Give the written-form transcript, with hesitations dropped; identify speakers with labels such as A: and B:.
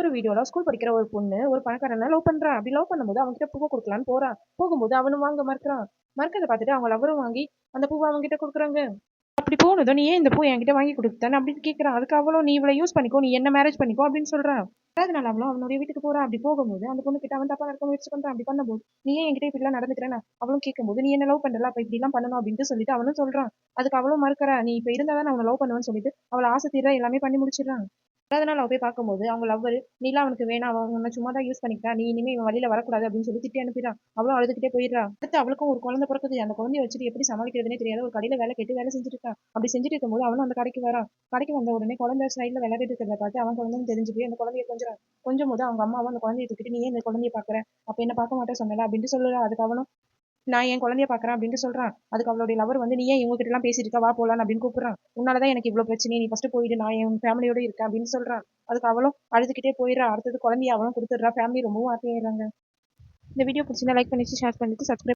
A: இன்னொரு வீடியோல ஸ்கூல் படிக்கிற ஒரு பொண்ணு ஒரு பணக்காரனை லவ் பண்றா. அப்படி லவ் பண்ணும்போது அவன்கிட்ட பூவை கொடுக்கலான்னு போறா. போகும்போது அவனும் வாங்க மறுக்கிறான். மறுக்கிறத பார்த்துட்டு அவங்க லவரும் வாங்கி அந்த பூவை அவன்கிட்ட கொடுக்குறாங்க. அப்படி போனதும் நீ ஏன் இந்த பூ என்கிட்ட வாங்கி கொடுத்தேன்னு அப்படின்னு கேட்கறான். அதுக்கு அவளும் நீ இவளை யூஸ் பண்ணிக்கோ, நீ என்ன மேரேஜ் பண்ணிக்கோ அப்படின்னு சொல்றான். அதனால அவளும் அவனுடைய வீட்டுக்கு போறா. அப்படி போகும்போது அந்த பொண்ணு கிட்ட அவன் தப்பா நடக்க முயற்சி பண்றான். அப்படி பண்ணும்போது நீ ஏன் என்கிட்ட இப்படி எல்லாம் நடந்துக்கிறேன்னு அவளும் கேட்கும்போது நீ என்ன லவ் பண்றல, அப்ப இப்படி எல்லாம் பண்ணணும் அப்படின்னு சொல்லிட்டு அவனும் சொல்றான். அதுக்கு அவளும் மறுக்கிறா. நீ இப்ப இருந்தாதான் நான் அவனை லவ் பண்ணுவேன்னு சொல்லிட்டு அவளை ஆசை தீர எல்லாமே பண்ணி முடிச்சிடறான். அதனால அவ போய் பார்க்கும்போது அவங்க லவ்வர் நீலாம் அவனுக்கு வேணாம், அவன் உன்னை சும்மா தான் யூஸ் பண்ணிக்கிட்டா, நீ இனிமே இவன் வழியில வரக்கூடாது அப்படின்னு சொல்லி திட்டி அனுப்பிடுறான். அவளும் அழுதுகிட்டே போயிடுறா. அடுத்து அவளுக்கும் ஒரு குழந்தை பிறக்குது. அந்த குழந்தைய வச்சுட்டு எப்படி சமாளிக்கிறதுனே தெரியாத ஒரு கடையில வேலை கேட்டு வேலை செஞ்சுட்டு இருக்கா. அப்படி செஞ்சுட்டு இருக்கும்போது அவனும் அந்த கடைக்கு வரான். கடைக்கு வந்த உடனே குழந்தை சைடுல விளையாடிட்டு இருக்கிறத பார்த்து அவன் குழந்தைன்னு தெரிஞ்சு போய் அந்த குழந்தைய கொஞ்சம் கொஞ்சம் போது அவங்க அம்மாவும் அந்த குழந்தைய தூக்கிட்டு நீ ஏன் இந்த குழந்தைய பாக்குற, அப்ப என்ன பார்க்க மாட்டேன் சொன்னல அப்படின்னு சொல்லுறா. அதுக்கு அவனும் நான் என் குழந்தைய பாக்குறேன் அப்படின்னு சொல்றான். அதுக்கு அவளுடைய லவர் வந்து நீ ஏன் இவங்க கிட்ட எல்லாம் பேசிட்டு இருக்கா, வா போலாம் அப்படின்னு கூப்பிடுறான். உன்னாலதான் எனக்கு இவ்வளவு பிரச்சனை, நீ ஃபர்ஸ்ட் போயிடு, நான் என் ஃபேமிலியோட இருக்கேன் அப்படின்னு சொல்றான். அதுக்கு அவளும் அழுதுகிட்டே போயிடுறா. அடுத்தது குழந்தைய அவளும் கொடுத்துடுறா. ஃபேமிலி ரொம்பவும் ஹாப்பி ஆயிடுறாங்க. இந்த வீடியோ பிடிச்சிருந்தா லைக் பண்ணிட்டு ஷேர் பண்ணிட்டு சப்ஸ்கிரைப்